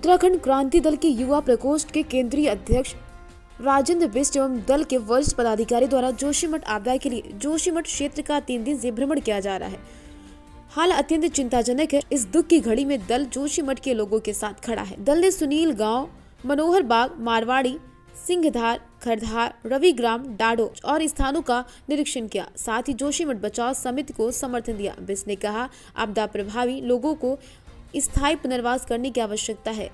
उत्तराखंड क्रांति दल के युवा प्रकोष्ठ के केंद्रीय अध्यक्ष राजेंद्र बिष्ट एवं दल के वरिष्ठ पदाधिकारी द्वारा जोशीमठ आपदा के लिए जोशीमठ क्षेत्र का 3 दिवसीय भ्रमण किया जा रहा है। हाल अत्यंत चिंताजनक है। इस दुख की घड़ी में दल जोशीमठ के लोगों के साथ खड़ा है। दल ने सुनील गांव, मनोहर बाग, मारवाड़ी, सिंहधार, खरधार, रविग्राम, डाडो और स्थानों का निरीक्षण किया। साथ ही जोशीमठ बचाव समिति को समर्थन दिया। बिष्ट ने कहा, आपदा प्रभावी लोगों को स्थायी पुनर्वास करने की आवश्यकता है।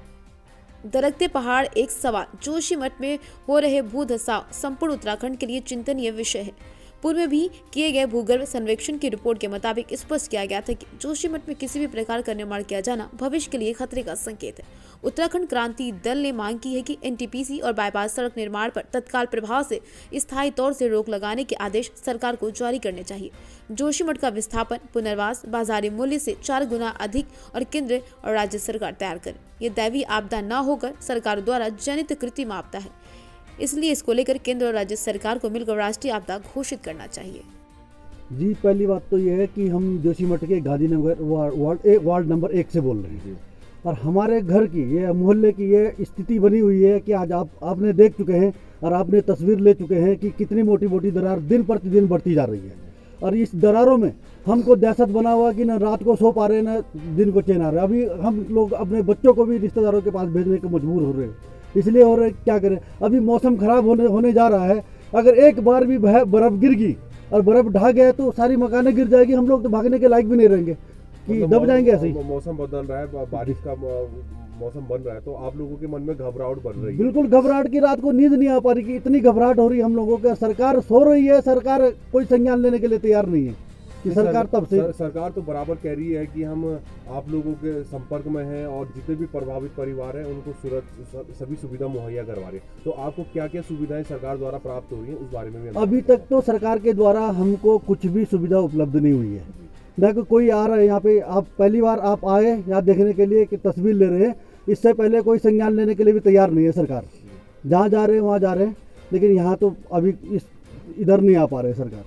दरकते पहाड़ एक सवाल। जोशीमठ में हो रहे भू धसाव संपूर्ण उत्तराखंड के लिए चिंतनीय विषय है। पूर्व में भी किए गए भूगर्भ सर्वेक्षण की रिपोर्ट के मुताबिक स्पष्ट किया गया था कि जोशीमठ में किसी भी प्रकार का निर्माण किया जाना भविष्य के लिए खतरे का संकेत है। उत्तराखंड क्रांति दल ने मांग की है कि एनटीपीसी और बाईपास सड़क निर्माण पर तत्काल प्रभाव से स्थायी तौर से रोक लगाने के आदेश सरकार को जारी करने चाहिए। जोशीमठ का विस्थापन, पुनर्वास बाजारी मूल्य से 4 गुना अधिक और केंद्र और राज्य सरकार तैयार करे। ये दैवीय आपदा न होकर सरकार द्वारा जनित कृत्रिम आपदा है, इसलिए इसको लेकर केंद्र और राज्य सरकार को मिलकर राष्ट्रीय आपदा घोषित करना चाहिए। जी, पहली बात तो ये है कि हम जोशीमठ के गांधीनगर वार्ड नंबर 1 से बोल रहे हैं और हमारे घर की, ये मोहल्ले की ये स्थिति बनी हुई है कि आज आपने देख चुके हैं और आपने तस्वीर ले चुके हैं कि कितनी मोटी मोटी दरार दिन प्रतिदिन बढ़ती जा रही है। और इस दरारों में हमको दहशत बना हुआ कि न रात को सो पा रहे न दिन को चैन आ रहे। अभी हम लोग अपने बच्चों को भी रिश्तेदारों के पास भेजने को मजबूर हो रहे हैं। इसलिए हो रहे क्या करें, अभी मौसम खराब होने जा रहा है। अगर एक बार भी बर्फ गिर गई और बर्फ ढह गया तो सारी मकानें गिर जाएगी। हम लोग तो भागने के लायक भी नहीं रहेंगे कि दब जाएंगे ऐसे ही। मौसम बदल रहा है, बारिश का मौसम बन रहा है, तो आप लोगों के मन में घबराहट बन रही है। बिल्कुल घबराहट की, रात को नींद नहीं आ पा रही कि इतनी घबराहट हो रही है हम लोगों को। सरकार सो रही है, सरकार कोई संज्ञान लेने के लिए तैयार नहीं है कि सरकार तब से सरकार तो बराबर कह रही है कि हम आप लोगों के संपर्क में हैं और जितने भी प्रभावित परिवार हैं उनको सभी सुविधा मुहैया करवा रहे हैं। तो आपको क्या क्या सुविधाएं सरकार द्वारा प्राप्त हो रही है, उस बारे में भी अभी तक तो सरकार के द्वारा हमको कुछ भी सुविधा उपलब्ध नहीं हुई है। न कोई आ रहा है यहाँ पे। आप पहली बार आप आए यहाँ देखने के लिए कि तस्वीर ले रहे हैं, इससे पहले कोई संज्ञान लेने के लिए भी तैयार नहीं है सरकार। जहाँ जा रहे हैं वहाँ जा रहे हैं, लेकिन यहाँ तो अभी इधर नहीं आ पा रहे सरकार।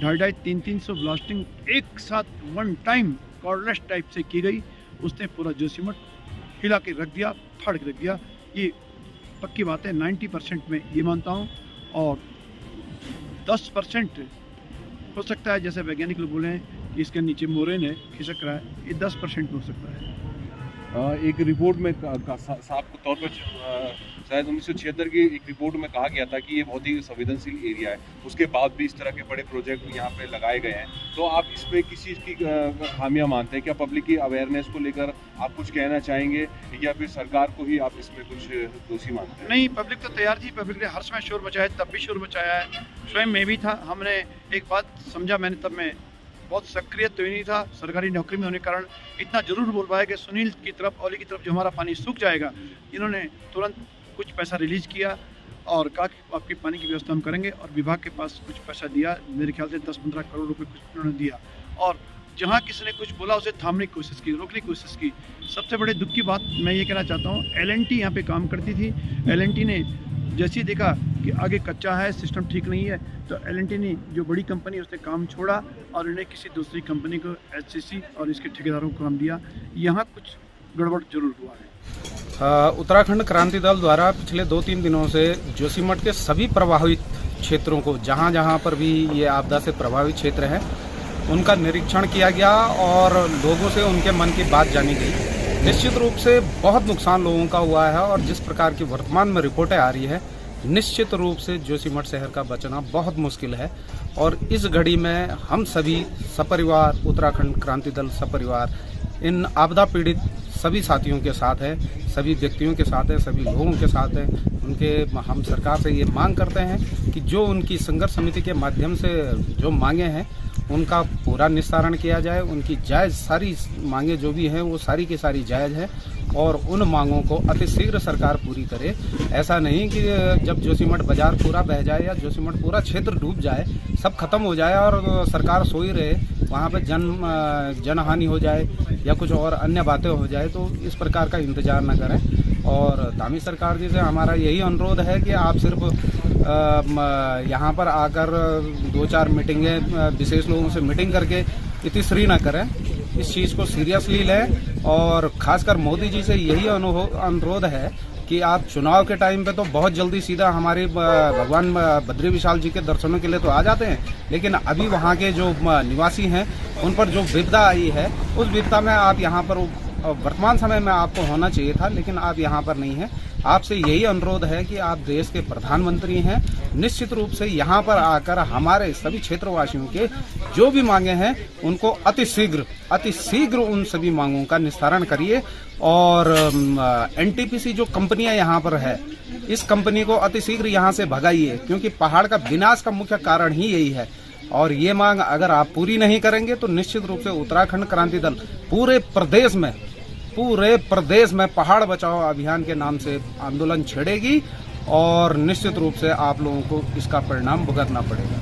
250-300 ब्लास्टिंग एक साथ वन टाइम कॉर्डलेस टाइप से की गई। उसने पूरा जोशीमठ हिला के रख दिया, फाड़ के रख दिया। ये पक्की बात है। 90% में ये मानता हूँ और 10% हो सकता है, जैसे वैज्ञानिक लोग बोले हैं कि इसके नीचे मोरेन है, खिसक रहा है, ये 10% हो सकता है। एक रिपोर्ट में साफ तौर पर शायद 1976 की एक रिपोर्ट में कहा गया था कि ये बहुत ही संवेदनशील एरिया है। उसके बाद भी इस तरह के बड़े प्रोजेक्ट यहाँ पे लगाए गए हैं। तो आप इसमें किस चीज़ की खामियां मानते हैं? क्या पब्लिक की अवेयरनेस को लेकर आप कुछ कहना चाहेंगे या फिर सरकार को ही आप इसमें कुछ दोषी मानते हैं? नहीं, पब्लिक तो तैयार थी। पब्लिक ने हर समय शोर मचाया, तब भी शोर मचाया है। स्वयं मैं भी था। हमने एक बात समझा, मैंने तब में बहुत सक्रिय तो ही नहीं था। सरकारी नौकरी में होने के कारण इतना जरूर बोल पाया कि सुनील की तरफ, ओली की तरफ जो हमारा पानी सूख जाएगा, इन्होंने तुरंत कुछ पैसा रिलीज किया और कहा कि आपकी पानी की व्यवस्था हम करेंगे। और विभाग के पास कुछ पैसा दिया, मेरे ख्याल से 10-15 करोड़ रुपए कुछ उन्होंने दिया। और जहाँ किसी ने कुछ बोला उसे थामने की कोशिश की, रोकने की कोशिश की। सबसे बड़े दुख की बात मैं ये कहना चाहता हूँ, LNT यहाँ पे काम करती थी। LNT ने जैसे ही देखा कि आगे कच्चा है, सिस्टम ठीक नहीं है, तो LNT ने, जो बड़ी कंपनी, उसने काम छोड़ा और इन्हें किसी दूसरी कंपनी को, HCC और इसके ठेकेदारों को काम दिया। यहाँ कुछ गड़बड़ जरूर हुआ है। उत्तराखंड क्रांति दल द्वारा पिछले 2-3 दिनों से जोशीमठ के सभी प्रभावित क्षेत्रों को, जहाँ जहाँ पर भी ये आपदा से प्रभावित क्षेत्र हैं, उनका निरीक्षण किया गया और लोगों से उनके मन की बात जानी गई। निश्चित रूप से बहुत नुकसान लोगों का हुआ है और जिस प्रकार की वर्तमान में रिपोर्टें आ रही है, निश्चित रूप से जोशीमठ शहर का बचना बहुत मुश्किल है। और इस घड़ी में हम सभी सपरिवार, उत्तराखंड क्रांति दल सपरिवार, इन आपदा पीड़ित सभी साथियों के साथ है, सभी व्यक्तियों के साथ है, सभी लोगों के साथ है। हम सरकार से ये मांग करते हैं कि जो उनकी संघर्ष समिति के माध्यम से जो मांगे हैं उनका पूरा निस्तारण किया जाए। उनकी जायज़ सारी मांगे जो भी हैं वो सारी की सारी जायज़ है और उन मांगों को अतिशीघ्र सरकार पूरी करे। ऐसा नहीं कि जब जोशीमठ बाजार पूरा बह जाए या जोशीमठ पूरा क्षेत्र डूब जाए, सब खत्म हो जाए और सरकार सोई रहे, वहाँ पे जनहानि हो जाए या कुछ और अन्य बातें हो जाए, तो इस प्रकार का इंतजार न करें। और धामी सरकार जी से हमारा यही अनुरोध है कि आप सिर्फ यहाँ पर आकर 2-4 मीटिंगें विशेष लोगों से मीटिंग करके इतिश्री न करें इस चीज़ को सीरियसली लें और खासकर मोदी जी से यही अनुरोध है कि आप चुनाव के टाइम पे तो बहुत जल्दी सीधा हमारे भगवान बद्री विशाल जी के दर्शनों के लिए तो आ जाते हैं, लेकिन अभी वहाँ के जो निवासी हैं उन पर जो विपदा आई है उस विपदा में आप यहाँ पर वर्तमान समय में आपको होना चाहिए था, लेकिन आप यहाँ पर नहीं हैं। आपसे यही अनुरोध है कि आप देश के प्रधानमंत्री हैं, निश्चित रूप से यहाँ पर आकर हमारे सभी क्षेत्रवासियों के जो भी मांगे हैं उनको अति शीघ्र उन सभी मांगों का निस्तारण करिए। और एनटीपीसी जो कंपनियां यहाँ पर है, इस कंपनी को अति शीघ्र यहाँ से भगाइए, क्योंकि पहाड़ का विनाश का मुख्य कारण ही यही है। और ये मांग अगर आप पूरी नहीं करेंगे तो निश्चित रूप से उत्तराखंड क्रांति दल पूरे प्रदेश में पहाड़ बचाओ अभियान के नाम से आंदोलन छेड़ेगी और निश्चित रूप से आप लोगों को इसका परिणाम भुगतना पड़ेगा।